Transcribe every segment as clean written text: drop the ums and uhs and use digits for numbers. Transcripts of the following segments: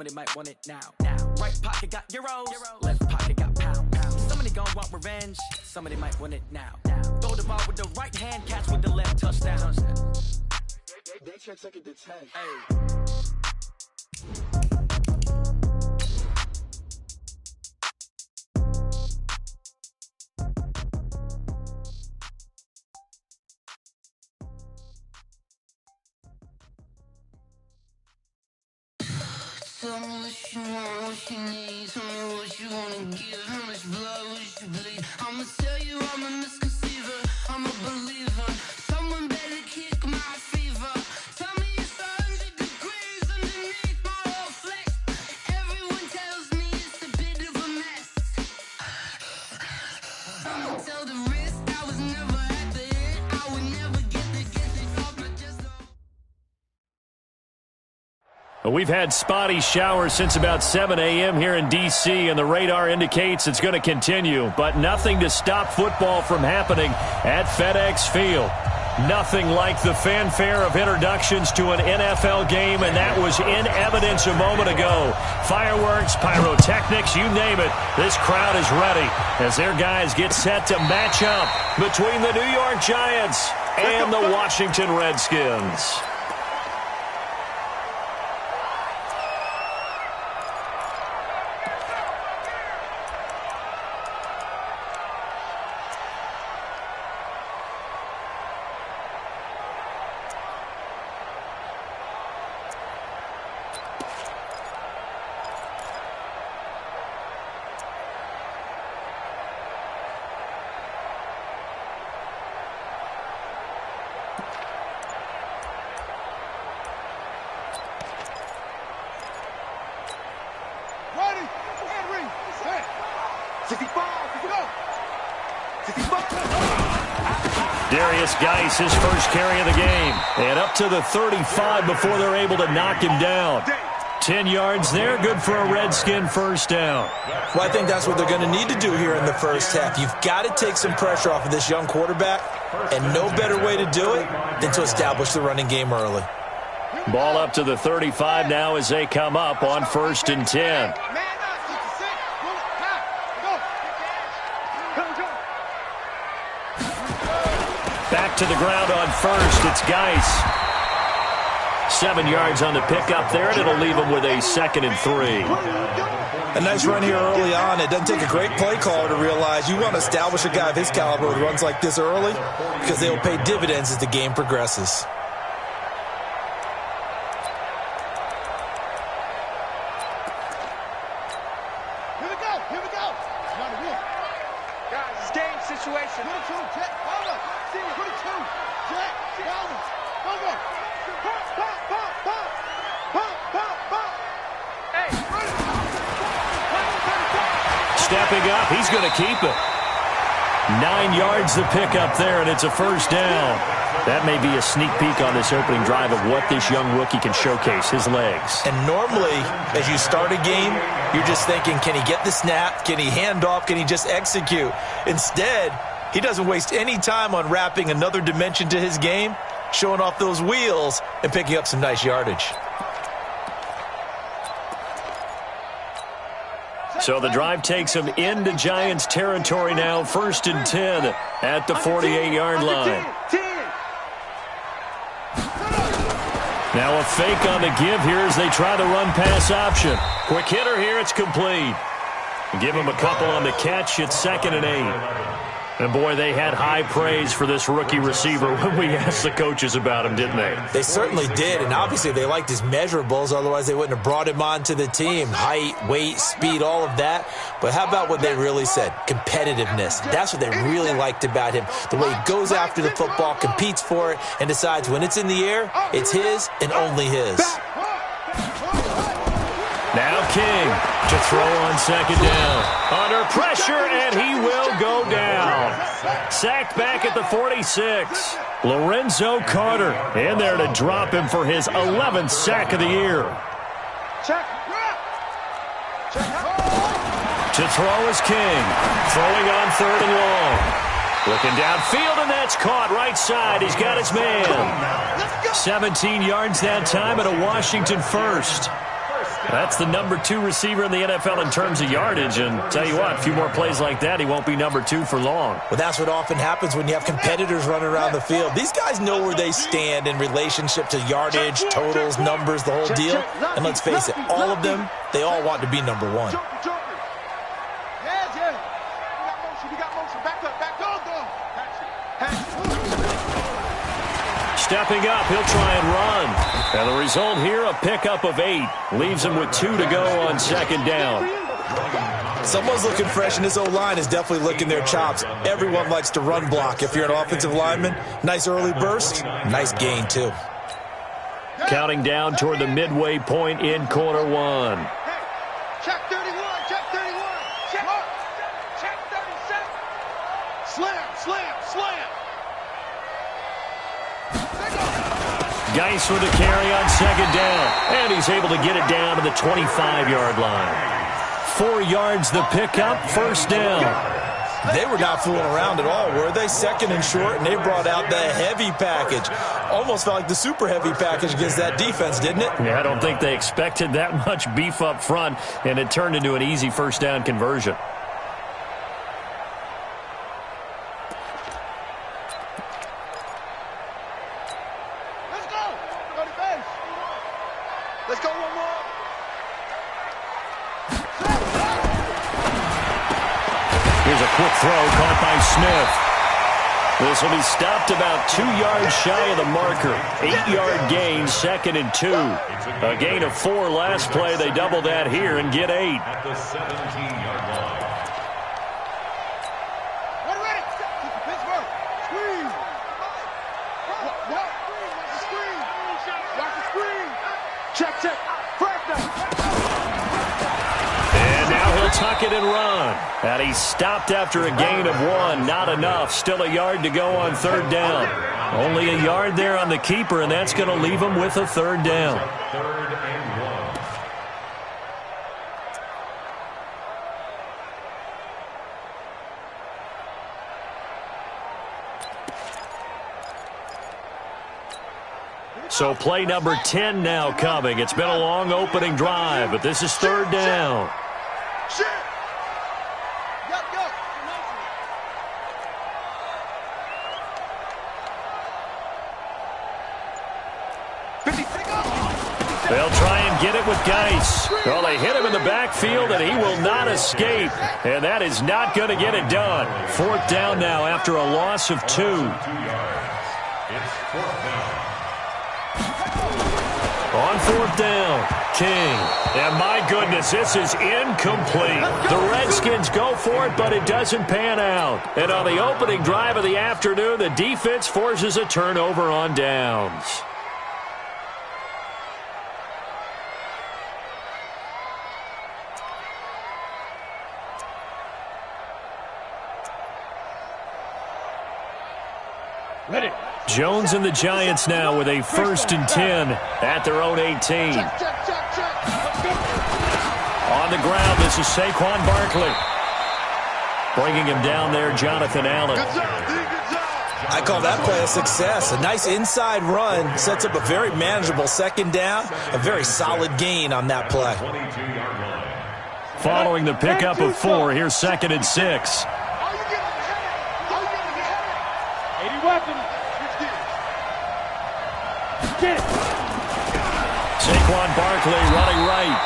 Somebody might want it now. Right pocket got euros, left pocket got pound. Somebody gon' want revenge, somebody might want it now. Throw the ball with the right hand, catch with the left, touchdown. They check it to 10. Hey. Tell me what you want, what you need. Tell me what you wanna give. How much blood would you bleed? I'ma tell you I'm a misconceiver. I'm a believer. Someone better kick my fever. Tell me it's 100 degrees underneath my whole flesh. Everyone tells me it's a bit of a mess. I'ma tell the risk I was never at the end. I would never get the off my chest. We've had spotty showers since about 7 a.m. here in D.C., and the radar indicates it's going to continue, but nothing to stop football from happening at FedEx Field. Nothing like the fanfare of introductions to an NFL game, and that was in evidence a moment ago. Fireworks, pyrotechnics, you name it. This crowd is ready as their guys get set to match up between the New York Giants and the Washington Redskins. Geis, his first carry of the game. And up to the 35 before they're able to knock him down. 10 yards there, good for a Redskin first down. Well, I think that's what they're going to need to do here in the first half. You've got to take some pressure off of this young quarterback, and no better way to do it than to establish the running game early. Ball up to the 35 now as they come up on 1st and 10. Back to the ground on 1st. It's Geis. 7 yards on the pickup there, and it'll leave him with a 2nd and 3. A nice run here early on. It doesn't take a great play caller to realize you want to establish a guy of his caliber with runs like this early because they will pay dividends as the game progresses. Here we go. Guys, it's game situation. Stepping up, he's going to keep it. 9 yards the pickup there, and it's a first down. That may be a sneak peek on this opening drive of what this young rookie can showcase, his legs. And normally, as you start a game, you're just thinking, can he get the snap? Can he hand off? Can he just execute? Instead, he doesn't waste any time on wrapping another dimension to his game, showing off those wheels, and picking up some nice yardage. So the drive takes him into Giants territory now, 1st and 10 at the 48-yard line. Now a fake on the give here as they try the run-pass option. Quick hitter here, it's complete. Give him a couple on the catch, it's 2nd and 8. And boy, they had high praise for this rookie receiver when we asked the coaches about him, didn't they? They certainly did, and obviously they liked his measurables, otherwise they wouldn't have brought him onto the team. Height, weight, speed, all of that. But how about what they really said? Competitiveness. That's what they really liked about him. The way he goes after the football, competes for it, and decides when it's in the air, it's his and only his. Now King to throw on 2nd down. Under pressure, and he will go down. Sacked back at the 46. Lorenzo Carter in there to drop him for his 11th sack of the year. To throw is King. Throwing on 3rd and long. Looking downfield, and that's caught right side. He's got his man. 17 yards that time, and a Washington first. That's the number 2 receiver in the NFL in terms of yardage. And tell you what, a few more plays like that, he won't be number 2 for long. Well, that's what often happens when you have competitors running around the field. These guys know where they stand in relationship to yardage, totals, numbers, the whole deal. And let's face it, all of them, they all want to be number 1. Stepping up, he'll try and run. And the result here, a pickup of 8. Leaves him with 2 to go on second down. Someone's looking fresh, and this O-line is definitely licking their chops. Everyone likes to run block. If you're an offensive lineman, nice early burst, nice gain too. Counting down toward the midway point in quarter 1. Check 31, check 31. Check 37. Slam, slam, slam. Geis with a carry on second down. And he's able to get it down to the 25-yard line. 4 yards the pickup, first down. They were not fooling around at all, were they? Second and short, and they brought out the heavy package. Almost felt like the super heavy package against that defense, didn't it? Yeah, I don't think they expected that much beef up front, and it turned into an easy first down conversion. Let's go one more. Here's a quick throw caught by Smith. This will be stopped about 2 yards shy of the marker. 8-yard gain, second and 2. A gain of 4 last play. They double that here and get 8. At the 17-yard line. What ready? Pittsburgh. Screen. What? Screen. Watch the screen. Check, check. And now he'll tuck it and run. And he's stopped after a gain of 1. Not enough. Still a yard to go on third down. Only a yard there on the keeper, and that's going to leave him with a third down. Third and 1. So play number 10 now coming. It's been a long opening drive, but this is third down. They'll try and get it with Geis. Well, they hit him in the backfield, and he will not escape. And that is not going to get it done. Fourth down now after a loss of 2. It's fourth down. On fourth down, King. And my goodness, this is incomplete. The Redskins go for it, but it doesn't pan out. And on the opening drive of the afternoon, the defense forces a turnover on downs. Ready. Jones and the Giants now with a first and 10 at their own 18. On the ground, this is Saquon Barkley. Bringing him down there, Jonathan Allen. I call that play a success. A nice inside run sets up a very manageable second down. A very solid gain on that play. Following the pickup of 4, here's second and 6. 80 weapons. Saquon Barkley running right.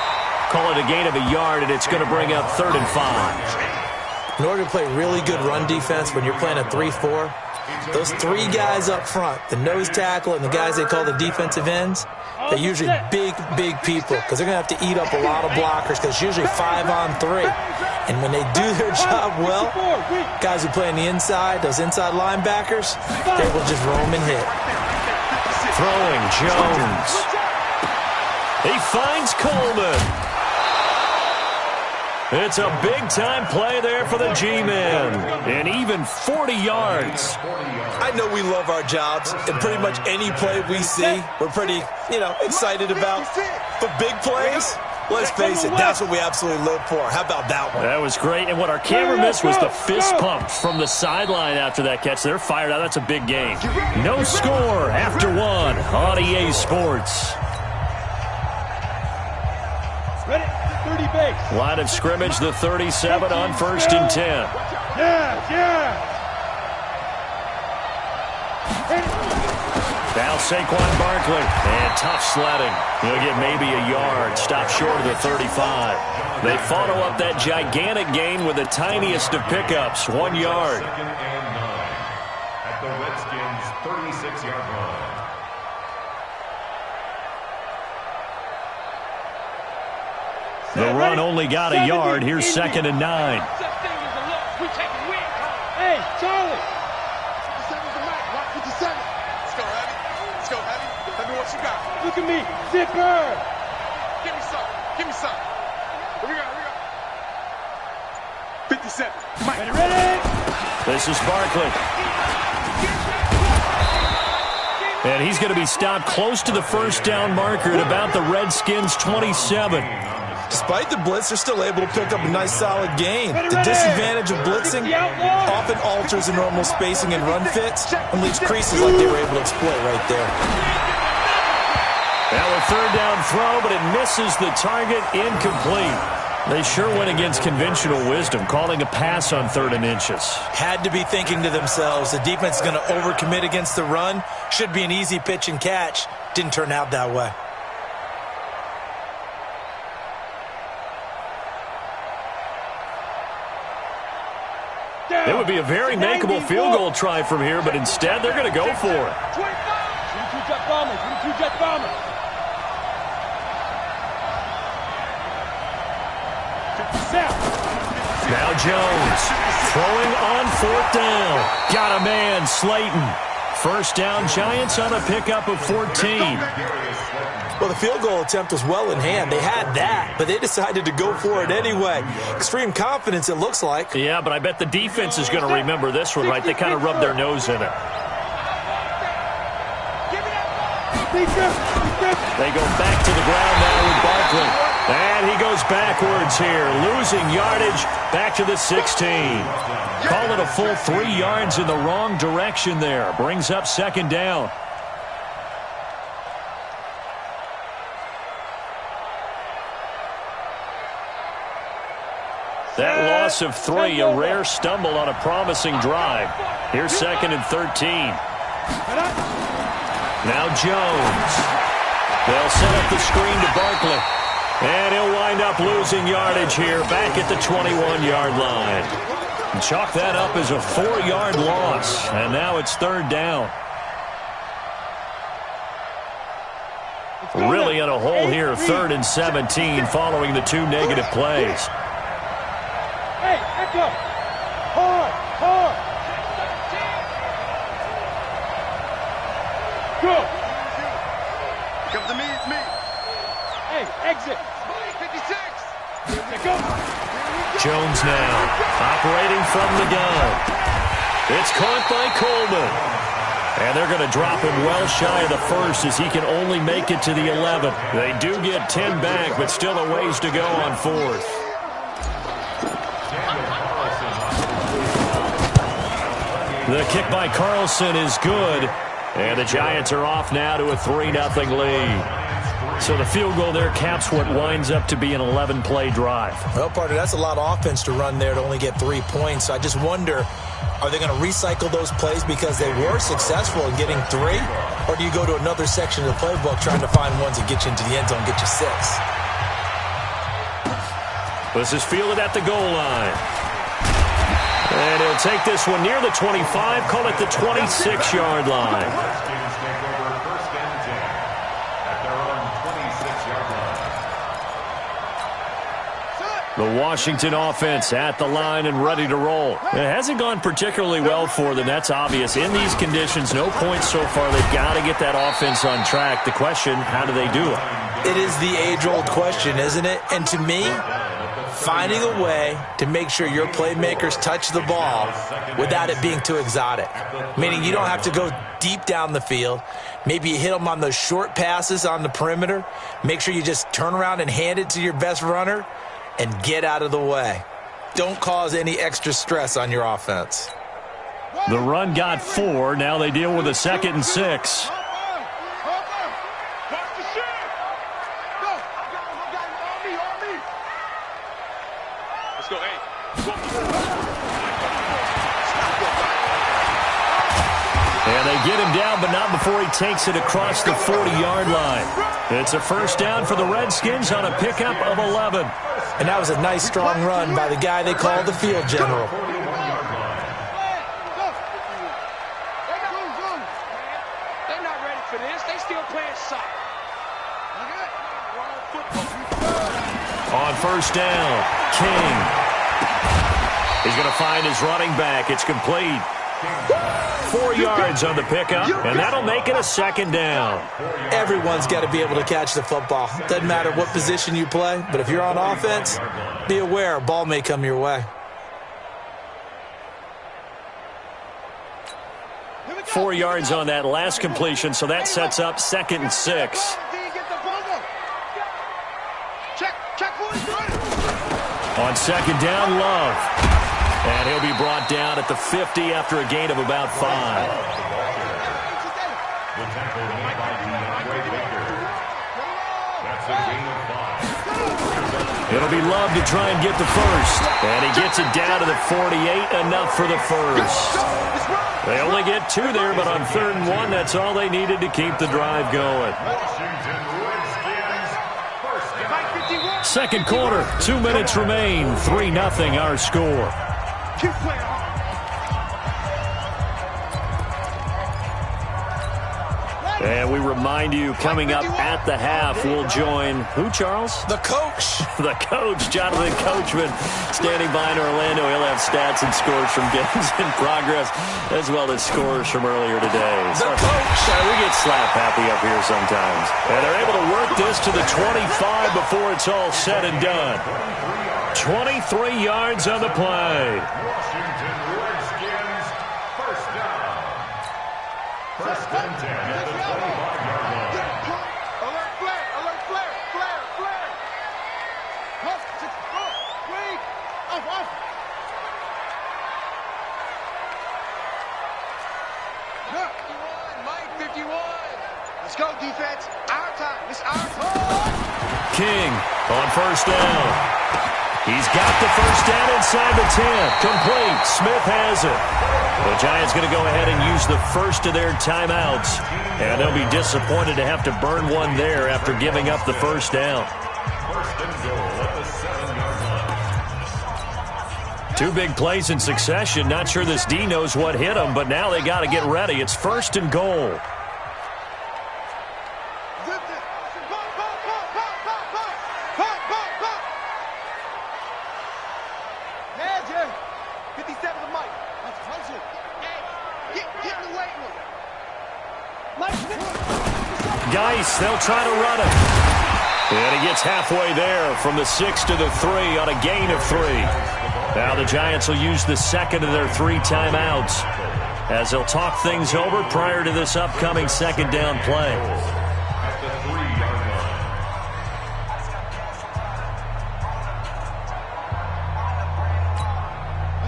Call it a gain of a yard, and it's going to bring up third and 5. In order to play really good run defense when you're playing a 3-4, those 3 guys up front, the nose tackle and the guys they call the defensive ends, they're usually big, big people because they're going to have to eat up a lot of blockers because it's usually 5 on 3. And when they do their job well, guys who play on the inside, those inside linebackers, they will just roam and hit. Throwing Jones. He finds Coleman. It's a big-time play there for the G-Men. And even 40 yards. I know we love our jobs, and pretty much any play we see, we're pretty, excited about. But big plays, let's face it, that's what we absolutely live for. How about that one? That was great. And what our camera missed was the fist pump from the sideline after that catch. They're fired out. That's a big game. No score after 1 on EA Sports. 30 base. Line of scrimmage, the 37 on 1st and 10. Yeah. Now Saquon Barkley, and tough sledding. He'll get maybe a yard, stop short of the 35. They follow up that gigantic gain with the tiniest of pickups, 1 yard. 2nd and 9 at the Redskins' 36-yard line. The run only got a yard. Here's 2nd and 9. Hey, Charlie. What you got? Look at me. Zipper. Give me some. Here we go. 57. Mike. Ready? This is Barkley. And he's going to be stopped close to the first down marker at about the Redskins' 27. Despite the blitz, they're still able to pick up a nice solid gain. The disadvantage of blitzing often alters the normal spacing and run fits and leaves creases like they were able to exploit right there. Now a 3rd down throw, but it misses the target, incomplete. They sure went against conventional wisdom, calling a pass on 3rd and inches. Had to be thinking to themselves, the defense is going to overcommit against the run. Should be an easy pitch and catch. Didn't turn out that way. It would be a very makeable field goal try from here, but instead they're going to go for it. 22 jet bombers. Now Jones throwing on 4th down. Got a man, Slayton. First down, Giants on a pickup of 14. Well, the field goal attempt was well in hand. They had that, but they decided to go for it anyway. Extreme confidence, it looks like. Yeah, but I bet the defense is going to remember this one, right? They kind of rubbed their nose in it. They go back to the ground now with Barkley. And he goes backwards here, losing yardage back to the 16. Call it a full 3 yards in the wrong direction there. Brings up 2nd down. That loss of 3, a rare stumble on a promising drive. Here's 2nd and 13. Now Jones. They'll set up the screen to Barkley. And he'll wind up losing yardage here back at the 21-yard line. Chalk that up as a 4-yard loss. And now it's 3rd down. Really in a hole here, 3rd and 17 following the 2 negative plays. Hey, Echo. Hard. Go. Come to me, it's me. Hey, exit. 56. Go. Jones now operating from the gun. It's caught by Coleman. And they're going to drop him well shy of the 1st as he can only make it to the 11. They do get 10 back, but still a ways to go on 4th. The kick by Carlson is good. And the Giants are off now to a 3-0 lead. So the field goal there caps what winds up to be an 11-play drive. Well, partner, that's a lot of offense to run there to only get 3 points. So I just wonder, are they going to recycle those plays because they were successful in getting 3? Or do you go to another section of the playbook trying to find ones that get you into the end zone and get you 6? This is fielded at the goal line. And he'll take this one near the 25, call it the 26-yard line. The Washington offense at the line and ready to roll. It hasn't gone particularly well for them. That's obvious. In these conditions, no points so far. They've got to get that offense on track. The question, how do they do it? It is the age-old question, isn't it? And to me, finding a way to make sure your playmakers touch the ball without it being too exotic. Meaning you don't have to go deep down the field. Maybe you hit them on those short passes on the perimeter. Make sure you just turn around and hand it to your best runner and get out of the way. Don't cause any extra stress on your offense. The run got 4. Now they deal with a 2nd and 6. Let's go, hey. And they get him down, but not before he takes it across the 40-yard line. It's a first down for the Redskins on a pickup of 11. And that was a nice, strong run by the guy they call the field general. They're not ready for this. They still playing soccer. On first down, King. He's going to find his running back. It's complete. 4 yards on the pickup, and that'll make it a second down. Everyone's got to be able to catch the football. Doesn't matter what position you play, but if you're on offense, be aware a ball may come your way. 4 yards on that last completion, so that sets up 2nd and 6. On second down, Love. And he'll be brought down at the 50 after a gain of about 5. It'll be Love to try and get the first. And he gets it down to the 48, enough for the first. They only get 2 there, but on 3rd and 1, that's all they needed to keep the drive going. Second quarter, 2 minutes remain, 3-0 our score. Keep playing hard. And we remind you, coming up at the half, we'll join, who, Charles? The coach. The coach, Jonathan Coachman, standing by in Orlando. He'll have stats and scores from games in progress, as well as scores from earlier today. The coach. We get slap happy up here sometimes. And they're able to work this to the 25 before it's all said and done. 23 yards on the play. Washington Redskins, first down. First and 10 at the 25-yard line. Alert flare, alert flare, flare, flare. Wait. Off. Mike 51. Let's go, defense. Our time. It's our time. King on first down. He's got the first down inside the 10. Complete. Smith has it. The Giants going to go ahead and use the first of their timeouts. And they'll be disappointed to have to burn one there after giving up the first down. First and goal at the 7-yard line. 2 big plays in succession. Not sure this D knows what hit him, but now they got to get ready. It's first and goal. Geis, they'll try to run it. And he gets halfway there from the 6 to the 3 on a gain of 3. Now the Giants will use the second of their 3 timeouts as they'll talk things over prior to this upcoming second down play. At the 3-yard line.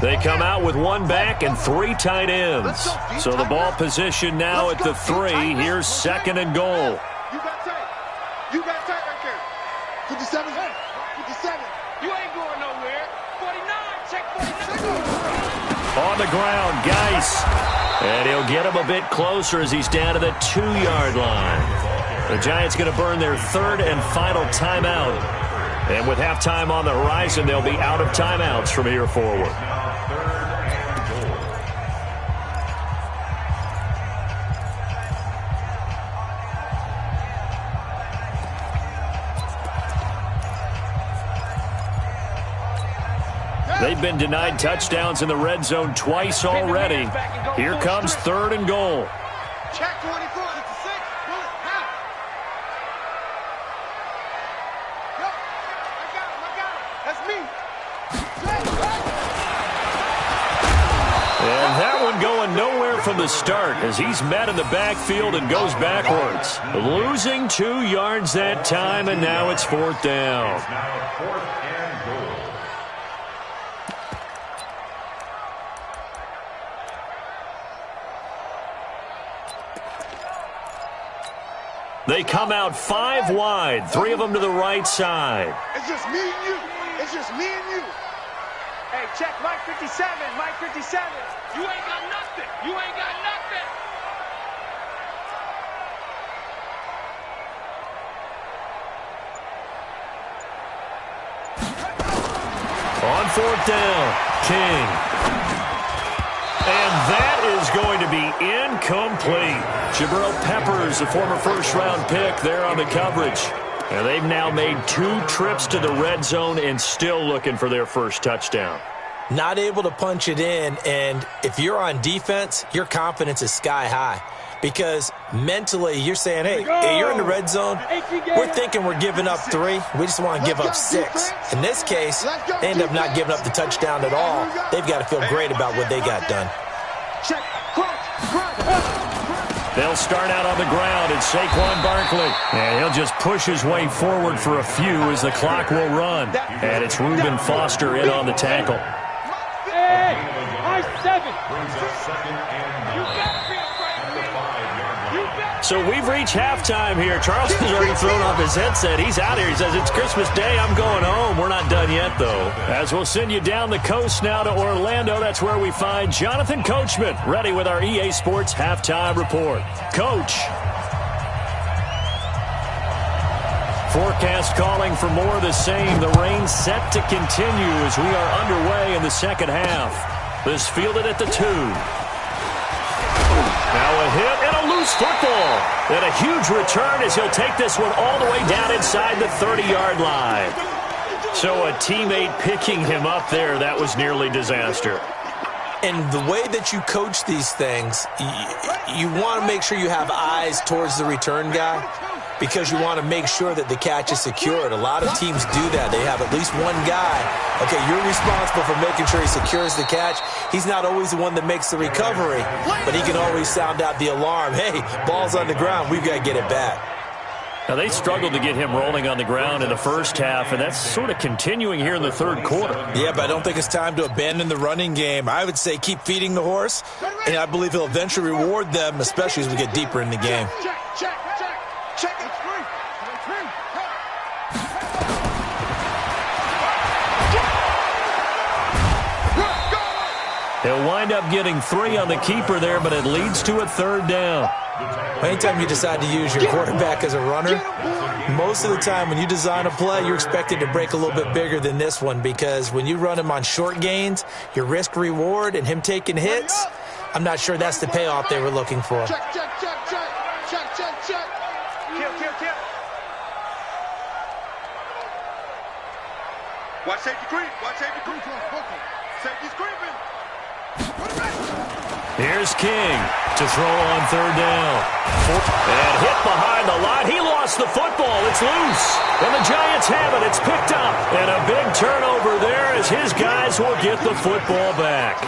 They come out with 1 back and 3 tight ends. So the ball position now at the 3. Here's second and goal. You got tight. You got tight right there. 57. 57. You ain't going nowhere. 49. Check 49. On the ground, Geis. And he'll get him a bit closer as he's down to the 2-yard line. The Giants going to burn their 3rd and final timeout. And with halftime on the horizon, they'll be out of timeouts from here forward. They've been denied touchdowns in the red zone twice already. Here comes 3rd and goal. Check 24. It's a 6. Bullet. Half. Yo, I got him. That's me. And that one going nowhere from the start as he's met in the backfield and goes backwards. Losing 2 yards that time, and now it's 4th down. It's now 4th and goal. They come out 5 wide, 3 of them to the right side. It's just me and you. It's just me and you. Hey, check Mike 57. Mike 57. You ain't got nothing. You ain't got nothing. On fourth down, King. And that is going to be incomplete. Jabril Peppers, the former first-round pick, there on the coverage. And they've now made 2 trips to the red zone and still looking for their first touchdown. Not able to punch it in, and if you're on defense, your confidence is sky high. Because mentally, you're saying, hey, you're in the red zone. We're thinking we're giving up 3. We just want to give up 6. In this case, they end up not giving up the touchdown at all. They've got to feel great about what they got done. They'll start out on the ground, and Saquon Barkley. And he'll just push his way forward for a few as the clock will run. And it's Reuben Foster in on the tackle. Hey, I 7. Brings up second and 9. You better be afraid of me. At the 5-yard line. You better. So we've reached halftime here. Charleston's already thrown off his headset. He's out here. He says, it's Christmas Day. I'm going home. We're not done yet, though. As we'll send you down the coast now to Orlando. That's where we find Jonathan Coachman, ready with our EA Sports Halftime Report. Coach. Forecast calling for more of the same. The rain set to continue as we are underway in the second half. This fielded at the 2. Now a hit and a loose football. And a huge return as he'll take this one all the way down inside the 30-yard line. So a teammate picking him up there, that was nearly disaster. And the way that you coach these things, you want to make sure you have eyes towards the return guy because you want to make sure that the catch is secured. A lot of teams do that. They have at least one guy. Okay, you're responsible for making sure he secures the catch. He's not always the one that makes the recovery, but he can always sound out the alarm. Hey, ball's on the ground. We've got to get it back. Now, they struggled to get him rolling on the ground in the first half, and that's sort of continuing here in the third quarter. Yeah, but I don't think it's time to abandon the running game. I would say keep feeding the horse, and I believe he'll eventually reward them, especially as we get deeper in the game. He'll wind up getting 3 on the keeper there, but it leads to a third down. Anytime you decide to use your quarterback as a runner, most of the time when you design a play, you're expected to break a little bit bigger than this one because when you run him on short gains, your risk-reward and him taking hits, I'm not sure that's the payoff they were looking for. Check. Kill. Watch safety creep. Safety's creeping. Here's King to throw on third down. And hit behind the line. He lost the football. It's loose. And the Giants have it. It's picked up. And a big turnover there as his guys will get the football back.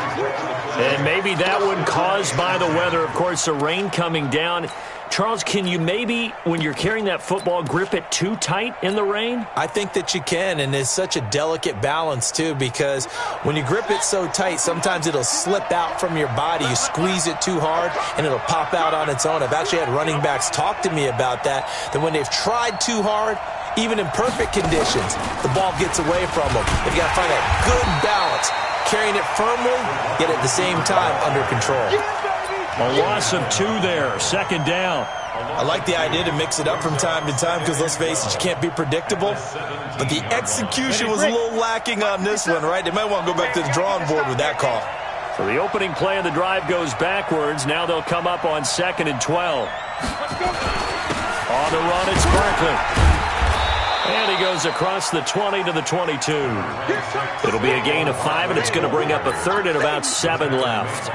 And maybe that one caused by the weather. Of course, the rain coming down. Charles, can you maybe, when you're carrying that football, grip it too tight in the rain? I think that you can, and it's such a delicate balance, too, because when you grip it so tight, sometimes it'll slip out from your body. You squeeze it too hard, and it'll pop out on its own. I've actually had running backs talk to me about that when they've tried too hard, even in perfect conditions, the ball gets away from them. They've got to find that good balance, carrying it firmly, yet at the same time under control. A loss of 2 there, second down. I like the idea to mix it up from time to time because, let's face it, you can't be predictable. But the execution was a little lacking on this one, right? They might want to go back to the drawing board with that call. So the opening play of the drive goes backwards. Now they'll come up on 2nd and 12. On the run, it's Barkley. And he goes across the 20 to the 22. It'll be a gain of 5, and it's going to bring up a third and about 7 left.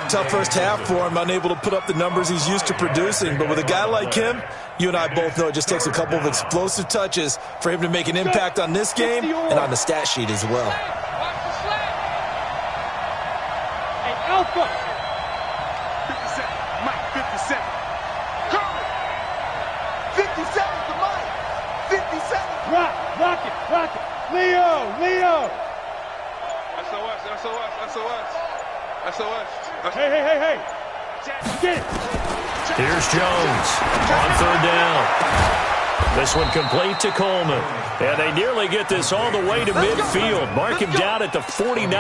Tough first half for him, unable to put up the numbers he's used to producing. But with a guy like him, you and I both know it just takes a couple of explosive touches for him to make an impact on this game and on the stat sheet as well. Hey, Alpha. 57. Mike 57. Curry. 57 to Mike. 57. Rock it. Leo. SOS. Hey. Get it. Here's Jones on third down. This one complete to Coleman. And they nearly get this all the way to midfield. Mark him down at the 49.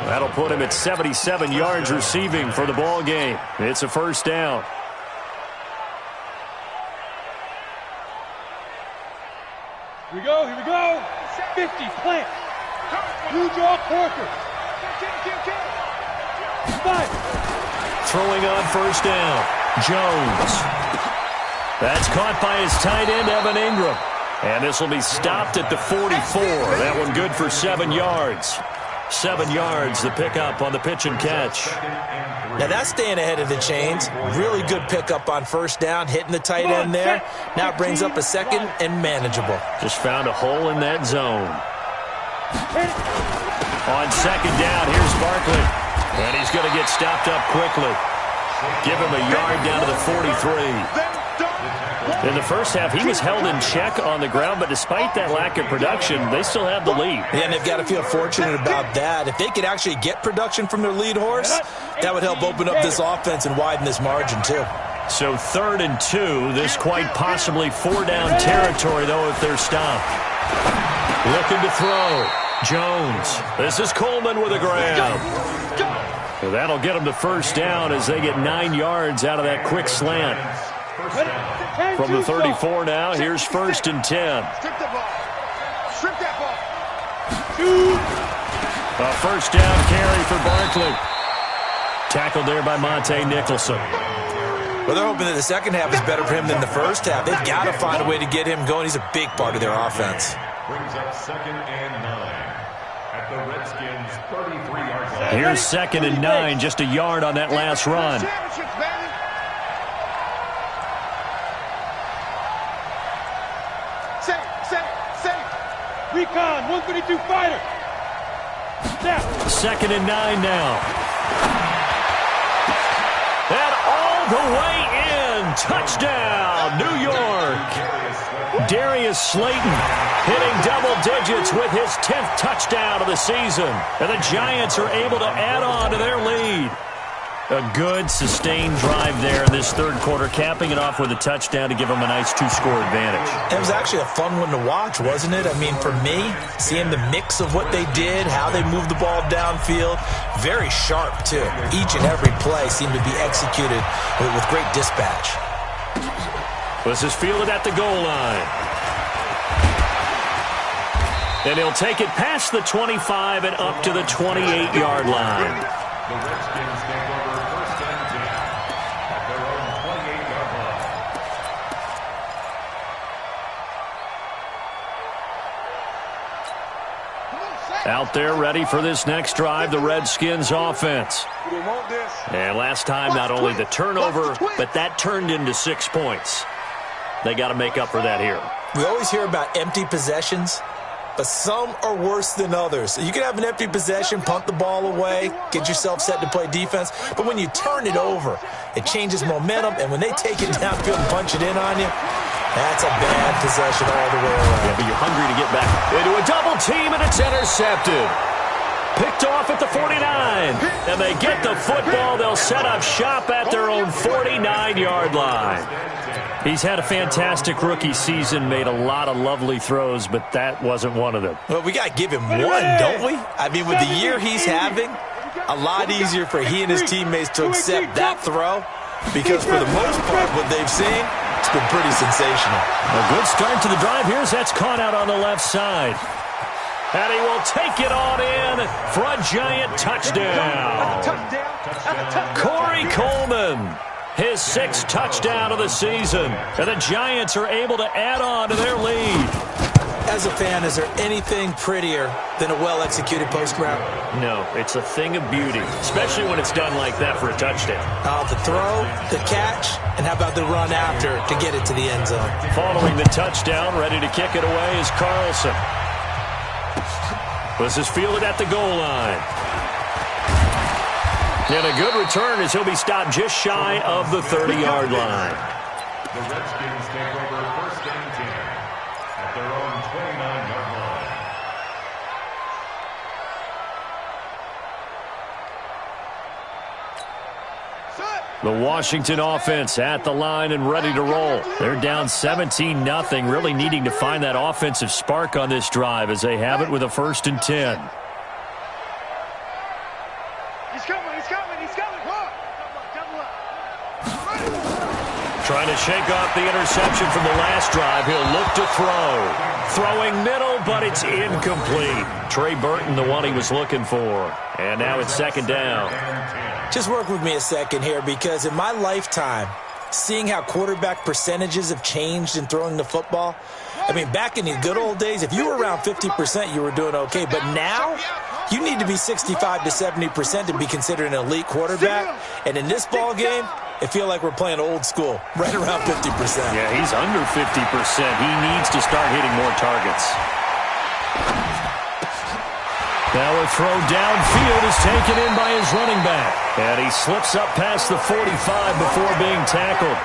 That'll put him at 77 yards receiving for the ball game. It's a first down. Here we go, here we go. 50, plant. Blue jaw quarter. 5. Throwing on first down. Jones. That's caught by his tight end, Evan Ingram. And this will be stopped at the 44. That one good for 7 yards. 7 yards, the pickup on the pitch and catch. Now that's staying ahead of the chains. Really good pickup on first down, hitting the tight end there. Now it brings up a second and manageable. Just found a hole in that zone. On second down, here's Barkley. And he's going to get stopped up quickly. Give him a yard down to the 43. In the first half, he was held in check on the ground, but despite that lack of production, they still have the lead. Yeah, and they've got to feel fortunate about that. If they could actually get production from their lead horse, that would help open up this offense and widen this margin, too. So 3rd and 2, this quite possibly 4-down territory, though, if they're stopped. Looking to throw. Jones. This is Coleman with a grab. That'll get them to first down as they get 9 yards out of that quick slant. From the 34 now, here's 1st and 10. Strip the ball. Strip that ball. A first down carry for Barkley. Tackled there by Monte Nicholson. Well, they're hoping that the second half is better for him than the first half. They've got to find a way to get him going. He's a big part of their offense. Brings up 2nd and 9 at the Redskins' 33-yard line. Here's 2nd and 9, just a yard on that last run. Recon, 152 fighter. Snap. 2nd and 9 now. And all the way in. Touchdown, New York. Darius Slayton hitting double digits with his 10th touchdown of the season. And the Giants are able to add on to their lead. A good, sustained drive there in this third quarter, capping it off with a touchdown to give them a nice 2-score advantage. It was actually a fun one to watch, wasn't it? I mean, for me, seeing the mix of what they did, how they moved the ball downfield, very sharp, too. Each and every play seemed to be executed with great dispatch. This is fielded at the goal line. And he'll take it past the 25 and up to the 28-yard line. The Redskins take over 1st and 10 at their own 28-yard line. Out there ready for this next drive, the Redskins offense. And last time, not only the turnover, but that turned into 6 points. They got to make up for that here. We always hear about empty possessions, but some are worse than others. You can have an empty possession, punt the ball away, get yourself set to play defense, but when you turn it over, it changes momentum, and when they take it downfield and punch it in on you, that's a bad possession all the way around. Yeah, but you're hungry to get back into a double team, and it's intercepted. Picked off at the 49, and they get the football. They'll set up shop at their own 49-yard line. He's had a fantastic rookie season, made a lot of lovely throws, but that wasn't one of them. Well, we got to give him one, don't we? I mean, with the year he's having, a lot easier for he and his teammates to accept that throw, because for the most part, what they've seen, it's been pretty sensational. A good start to the drive. Here's that's caught out on the left side. And he will take it on in for a giant touchdown. Corey Coleman, his 6th touchdown of the season. And the Giants are able to add on to their lead. As a fan, is there anything prettier than a well-executed post route? No, it's a thing of beauty, especially when it's done like that for a touchdown. The throw, the catch, and how about the run after to get it to the end zone? Following the touchdown, ready to kick it away is Carlson. This is fielded at the goal line. And a good return as he'll be stopped just shy of the 30-yard line. The Redskins take over 1st and 10 at their own 29-yard line. Set. The Washington offense at the line and ready to roll. They're down 17-0, really needing to find that offensive spark on this drive as they have it with a 1st and 10. He's coming, he's coming, he's coming. Double up. Trying to shake off the interception from the last drive. He'll look to throw. Throwing middle, but it's incomplete. Trey Burton, the one he was looking for. And now it's 2nd down. Just work with me a second here, because in my lifetime, seeing how quarterback percentages have changed in throwing the football, I mean, back in the good old days, if you were around 50%, you were doing okay. But now, you need to be 65 to 70% to be considered an elite quarterback. And in this ball game, it feels like we're playing old school, right around 50%. Yeah, he's under 50%. He needs to start hitting more targets. Now a throw downfield is taken in by his running back. And he slips up past the 45 before being tackled.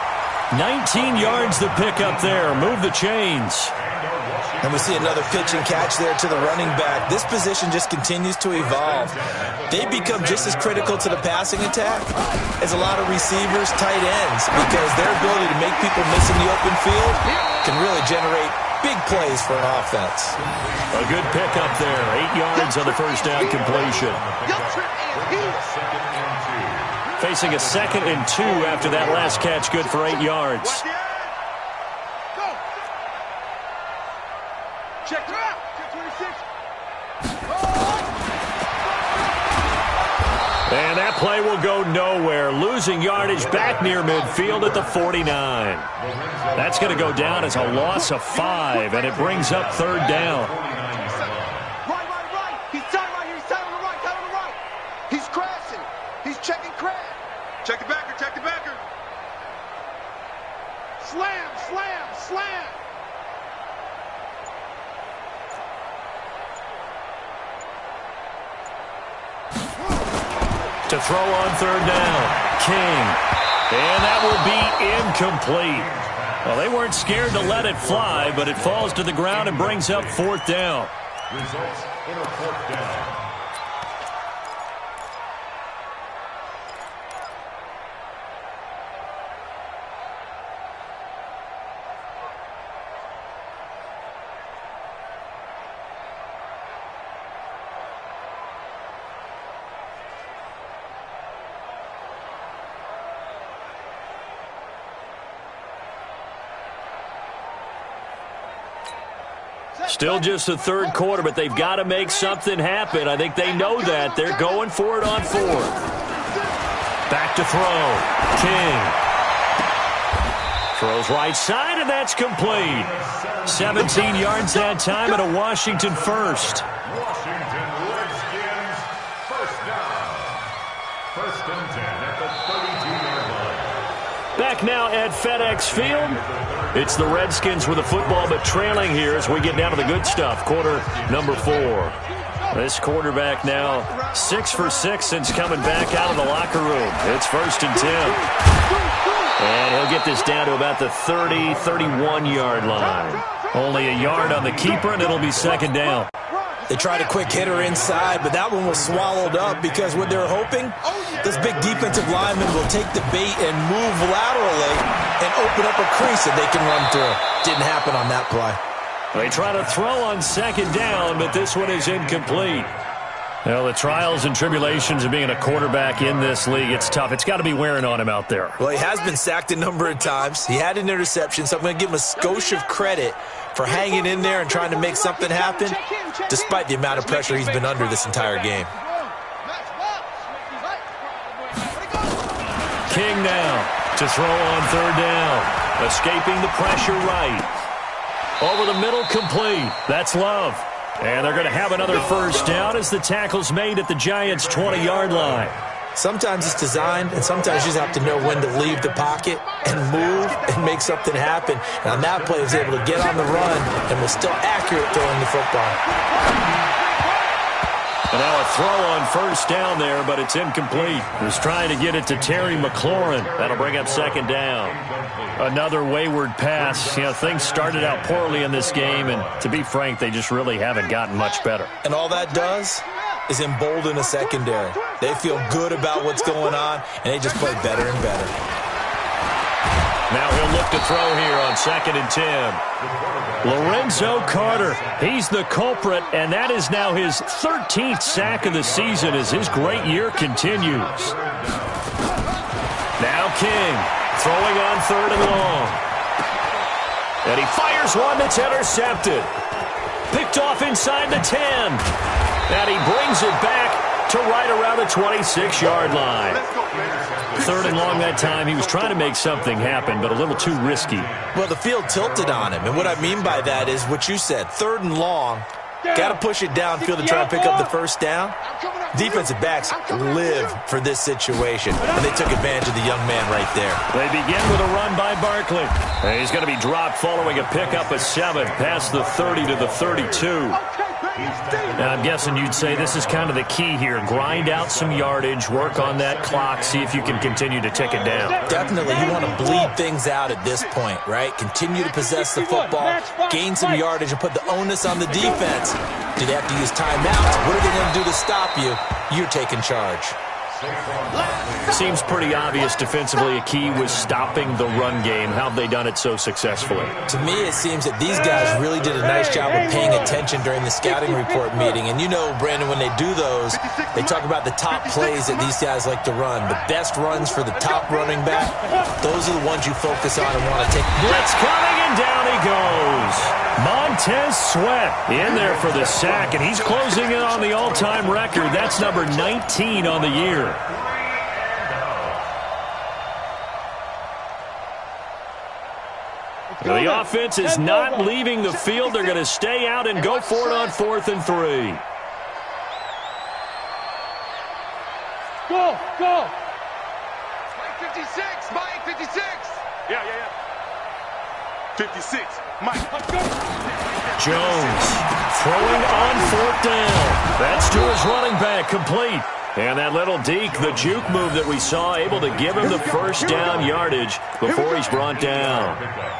19 yards to pick up there. Move the chains. And we see another pitch and catch there to the running back. This position just continues to evolve. They become just as critical to the passing attack as a lot of receivers, tight ends, because their ability to make people miss in the open field can really generate big plays for an offense. A good pickup there. 8 yards on the 1st down completion. Facing a 2nd and 2 after that last catch, good for 8 yards. Check it out. Check 26. And that play will go nowhere. Losing yardage back near midfield at the 49. That's going to go down as a loss of 5, and it brings up 3rd down. Right. He's tight right here. He's tight on the right. Tight on the right. He's crashing. He's checking crash. Check the backer. Check the backer. Slam. To throw on 3rd down. King. And that will be incomplete. Well, they weren't scared to let it fly, but it falls to the ground and brings up 4th down. Results in a 4th down. Still just the 3rd quarter, but they've got to make something happen. I think they know that. They're going for it on 4th. Back to throw. King. Throws right side, and that's complete. 17 yards that time and a Washington 1st. Washington Redskins, 1st down. 1st and 10 at the 32-yard line. Back now at FedEx Field. It's the Redskins with the football, but trailing here as we get down to the good stuff. Quarter number 4. This quarterback now 6 for 6 since coming back out of the locker room. It's 1st and 10. And he'll get this down to about the 30, 31-yard line. Only a yard on the keeper, and it'll be 2nd down. They tried a quick hitter inside, but that one was swallowed up because what they're hoping, this big defensive lineman will take the bait and move laterally and open up a crease that they can run through. Didn't happen on that play. They try to throw on 2nd down, but this one is incomplete. Well, the trials and tribulations of being a quarterback in this league, it's tough. It's got to be wearing on him out there. Well, he has been sacked a number of times. He had an interception, so I'm going to give him a skosh of credit for hanging in there and trying to make something happen, despite the amount of pressure he's been under this entire game. King now to throw on 3rd down. Escaping the pressure right. Over the middle, complete. That's Love. And they're going to have another 1st down as the tackle's made at the Giants' 20-yard line. Sometimes it's designed, and sometimes you just have to know when to leave the pocket and move and make something happen. And on that play, he was able to get on the run and was still accurate throwing the football. And now a throw on 1st down there, but it's incomplete. He's trying to get it to Terry McLaurin. That'll bring up 2nd down. Another wayward pass. You know, things started out poorly in this game, and to be frank, they just really haven't gotten much better. And all that does, is embolden a secondary. They feel good about what's going on, and they just play better and better. Now he'll look to throw here on 2nd and 10. Lorenzo Carter, he's the culprit, and that is now his 13th sack of the season as his great year continues. Now King, throwing on 3rd and long. And he fires one that's intercepted. Picked off inside the 10. And he brings it back to right around the 26-yard line. 3rd and long that time. He was trying to make something happen, but a little too risky. Well, the field tilted on him, and what I mean by that is what you said. 3rd and long, got to push it downfield to try and pick up the first down. Defensive backs live for this situation, and they took advantage of the young man right there. They begin with a run by Barkley. And he's going to be dropped following a pickup of 7 past the 30 to the 32. Now, I'm guessing you'd say this is kind of the key here. Grind out some yardage, work on that clock, see if you can continue to tick it down. Definitely. You want to bleed things out at this point, right? Continue to possess the football, gain some yardage, and put the onus on the defense. Do they have to use timeouts? What are they going to do to stop you? You're taking charge. Seems pretty obvious defensively a key was stopping the run game. How have they done it so successfully? To me, it seems that these guys really did a nice job of paying attention during the scouting report meeting. And you know, Brandon, when they do those, they talk about the top plays that these guys like to run. The best runs for the top running back, those are the ones you focus on and want to take. Blitz coming, and down he goes. Montez Sweat in there for the sack, and he's closing in on the all-time record. That's number 19 on the year. The offense is not leaving the field. They're going to stay out and go for it on 4th and 3. Go, go. Mike 56, Mike 56. Yeah. 56, Mike. Jones throwing on 4th down. That's to his running back, complete. And that little deke, the juke move that we saw, able to give him the first down yardage before he's brought down.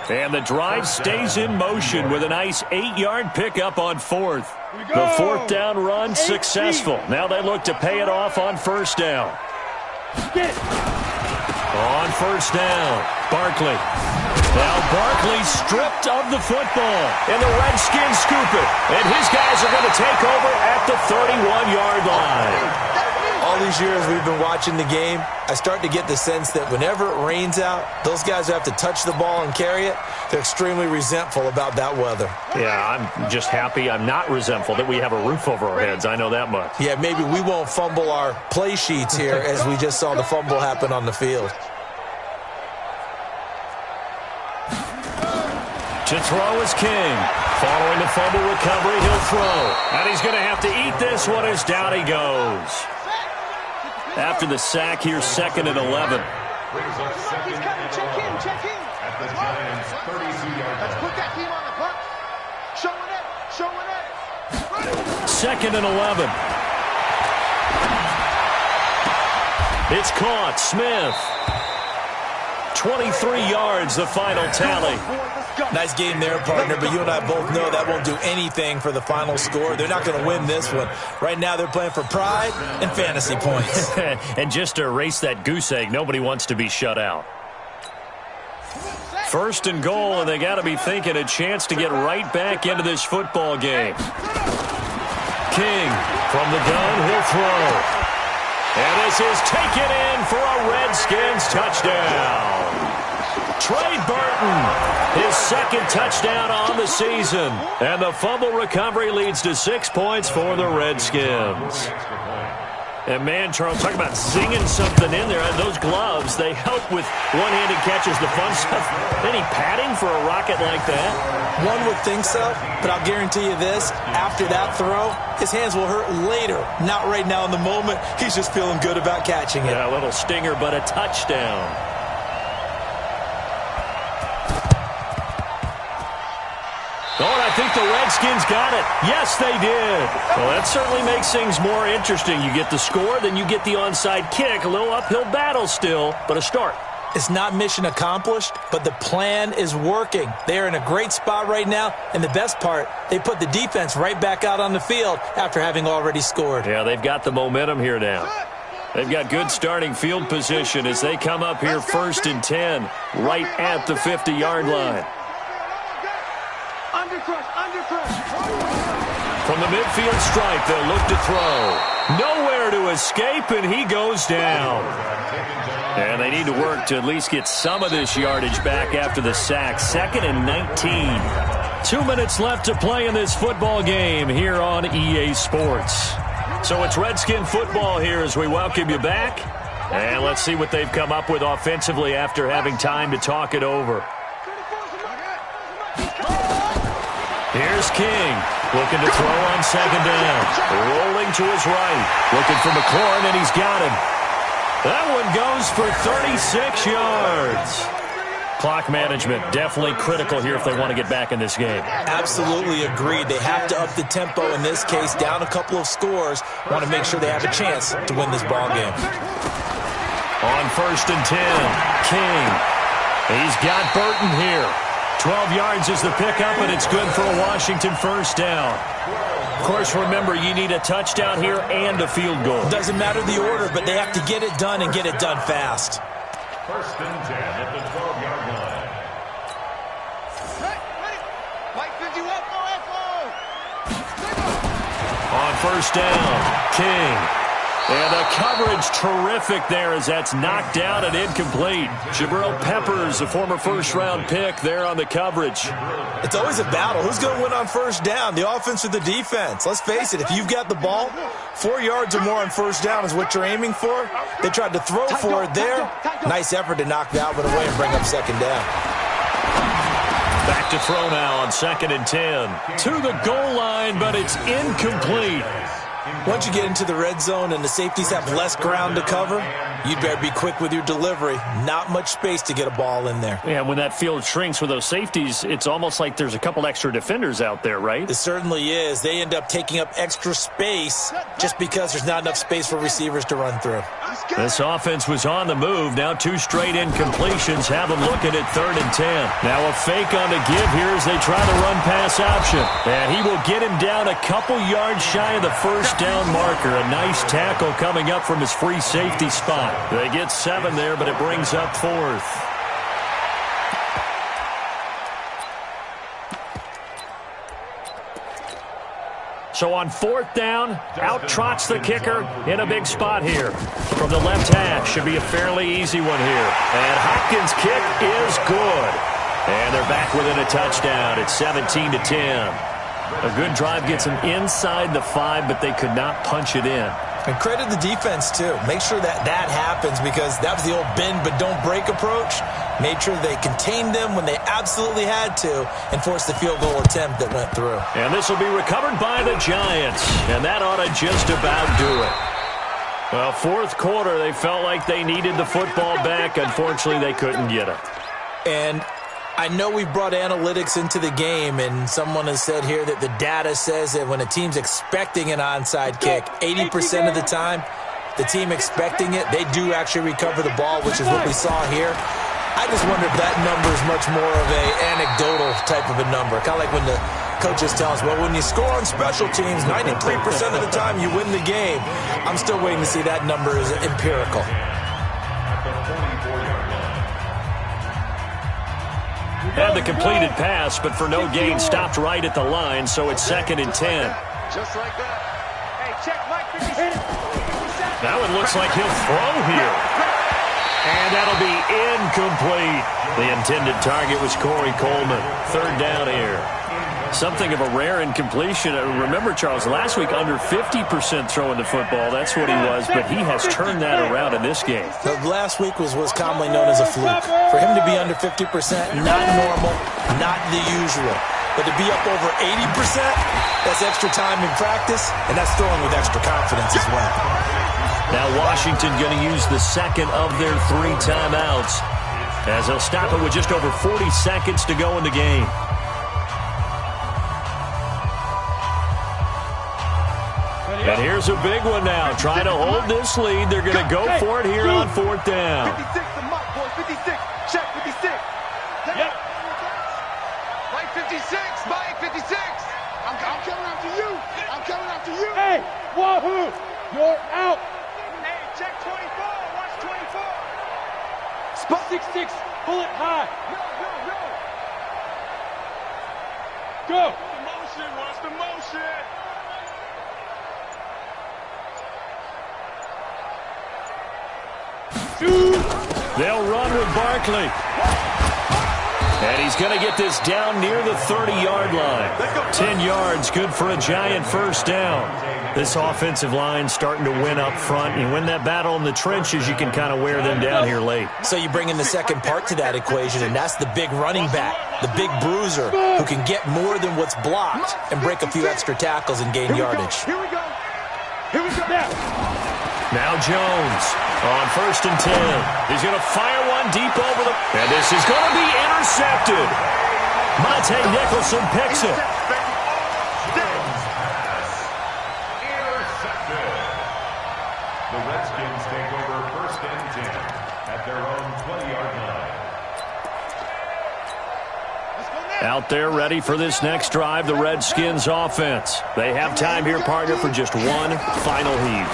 And the drive stays in motion with a nice 8-yard pickup on 4th. The 4th down run successful. Now they look to pay it off on 1st down. On 1st down, Barkley. Now Barkley stripped of the football, and the Redskins scoop it. And his guys are going to take over at the 31-yard line. All these years we've been watching the game, I start to get the sense that whenever it rains out, those guys who have to touch the ball and carry it, they're extremely resentful about that weather. Yeah, I'm just happy I'm not resentful that we have a roof over our heads. I know that much. Yeah, maybe we won't fumble our play sheets here as we just saw the fumble happen on the field. To throw is King. Following the fumble recovery, he'll throw. And he's going to have to eat this one as down he goes. After the sack, here's 2nd and 11. He's coming. Check in. At the Giants' 32-yard Let's line. put that team on the puck. Showing it. 2nd and 11. It's caught. Smith. 23 yards, the final tally. Nice game there, partner, but you and I both know that won't do anything for the final score. They're not going to win this one. Right now they're playing for pride and fantasy points. And just to erase that goose egg, nobody wants to be shut out. 1st and goal, and they got to be thinking a chance to get right back into this football game. King from the gun, he'll throw. And this is taken in for a Redskins touchdown. Trey Burton, his 2nd touchdown on the season. And the fumble recovery leads to 6 points for the Redskins. And man, Charles, talk about zinging something in there. And those gloves, they help with one-handed catches, the fun stuff. Any padding for a rocket like that? One would think so, but I'll guarantee you this. After that throw, his hands will hurt later. Not right now in the moment. He's just feeling good about catching it. Yeah, a little stinger, but a touchdown. Oh, and I think the Redskins got it. Yes, they did. Well, that certainly makes things more interesting. You get the score, then you get the onside kick. A little uphill battle still, but a start. It's not mission accomplished, but the plan is working. They're in a great spot right now, and the best part, they put the defense right back out on the field after having already scored. Yeah, they've got the momentum here now. They've got good starting field position as they come up here 1st and 10, right at the 50-yard line. From the midfield stripe, they'll look to throw. Nowhere to escape, and he goes down. And they need to work to at least get some of this yardage back after the sack. 2nd and 19. 2 minutes left to play in this football game here on EA Sports. So it's Redskin football here as we welcome you back. And let's see what they've come up with offensively after having time to talk it over. Here's King, looking to throw on 2nd down. Rolling to his right, looking for McLaurin, and he's got him. That one goes for 36 yards. Clock management definitely critical here if they want to get back in this game. Absolutely agreed. They have to up the tempo in this case, down a couple of scores. Want to make sure they have a chance to win this ball game. On 1st and 10, King. He's got Burton here. 12 yards is the pickup, and it's good for a Washington 1st down. Of course, remember, you need a touchdown here and a field goal. Doesn't matter the order, but they have to get it done and get it done fast. 1st and 10 at the 12-yard line. On 1st down, King. And the coverage terrific there as that's knocked down and incomplete. Jabril Peppers, a former 1st-round pick, there on the coverage. It's always a battle. Who's going to win on 1st down, the offense or the defense? Let's face it, if you've got the ball, 4 yards or more on 1st down is what you're aiming for. They tried to throw for it there. Nice effort to knock that one away and bring up 2nd down. Back to throw now on 2nd and 10. To the goal line, but it's incomplete. Once you get into the red zone and the safeties have less ground to cover, you'd better be quick with your delivery. Not much space to get a ball in there. Yeah, when that field shrinks with those safeties, it's almost like there's a couple extra defenders out there, right? It certainly is. They end up taking up extra space just because there's not enough space for receivers to run through. This offense was on the move. Now 2 straight incompletions have them looking at 3rd and 10. Now a fake on the give here as they try the run-pass option. And he will get him down a couple yards shy of the 1st down marker. A nice tackle coming up from his free safety spot. They get 7 there, but it brings up 4th. So on 4th down, out trots the kicker in a big spot here. From the left hash, should be a fairly easy one here. And Hopkins' kick is good. And they're back within a touchdown. It's 17-10. A good drive gets them inside the 5, but they could not punch it in. And credit the defense, too. Make sure that happens because that was the old bend but don't break approach. Made sure they contained them when they absolutely had to and forced the field goal attempt that went through. And this will be recovered by the Giants. And that ought to just about do it. Well, 4th quarter, they felt like they needed the football back. Unfortunately, they couldn't get it. And I know we brought analytics into the game, and someone has said here that the data says that when a team's expecting an onside kick, 80% of the time, the team expecting it, they do actually recover the ball, which is what we saw here. I just wonder if that number is much more of an anecdotal type of a number. Kind of like when the coaches tell us, well, when you score on special teams, 93% of the time you win the game. I'm still waiting to see that number is empirical. Had the completed pass, but for no gain, stopped right at the line, so it's 2nd and 10. Just like that. Hey, check Mike 57. That one looks like he'll throw here. And that'll be incomplete. The intended target was Corey Coleman. 3rd down here. Something of a rare incompletion. Remember, Charles, last week under 50% throwing the football. That's what he was, but he has turned that around in this game. Last week was commonly known as a fluke. For him to be under 50%, not normal, not the usual. But to be up over 80%, that's extra time in practice, and that's throwing with extra confidence as well. Now Washington going to use the 2nd of their 3 timeouts as they'll stop it with just over 40 seconds to go in the game. And here's a big one now. Trying to hold this lead. They're going to go for it here on 4th down. boys. 56. Check 56. Yep. Mike 56. Mike 56. I'm coming after you. I'm coming after you. Hey, Wahoo! You're out. Hey, check 24. Watch 24. Spot 6-6. Bullet high. Go. Watch the motion. They'll run with Barkley. And he's going to get this down near the 30-yard line. 10 yards, good for a Giant first down. This offensive line starting to win up front. You win that battle in the trenches, you can kind of wear them down here late. So you bring in the second part to that equation, and that's the big running back, the big bruiser, who can get more than what's blocked and break a few extra tackles and gain yardage. Here we go. Here we go. Now Jones on 1st and 10. He's going to fire one deep over the... And this is going to be intercepted. Monte Nicholson picks it. Intercepted. The Redskins take over 1st and 10 at their own 20-yard line. Out there ready for this next drive, the Redskins offense. They have time here, partner, for just one final heave.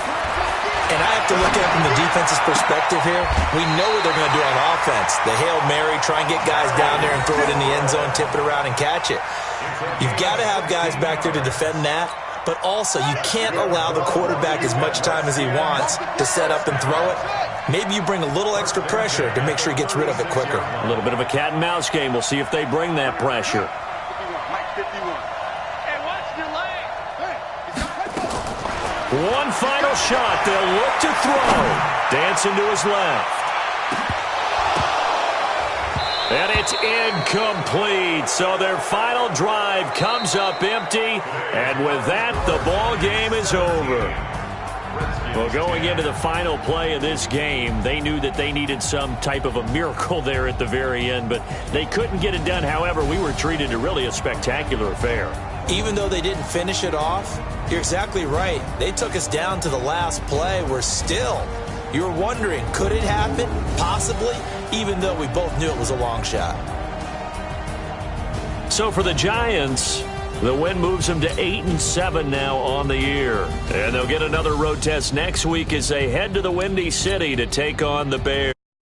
And I have to look at it from the defense's perspective here. We know what they're going to do on offense. The Hail Mary, try and get guys down there and throw it in the end zone, tip it around and catch it. You've got to have guys back there to defend that, but also you can't allow the quarterback as much time as he wants to set up and throw it. Maybe you bring a little extra pressure to make sure he gets rid of it quicker. A little bit of a cat and mouse game. We'll see if they bring that pressure. Mike 51. Hey, watch the leg. One final shot. They'll look to throw. Dancing to his left. And it's incomplete. So their final drive comes up empty. And with that, the ball game is over. Well, going into the final play of this game, they knew that they needed some type of a miracle there at the very end, but they couldn't get it done. However, we were treated to really a spectacular affair. Even though they didn't finish it off, you're exactly right. They took us down to the last play. We're still, you're wondering, could it happen? Possibly, even though we both knew it was a long shot. So for the Giants, the win moves them to 8-7 now on the year. And they'll get another road test next week as they head to the Windy City to take on the Bears.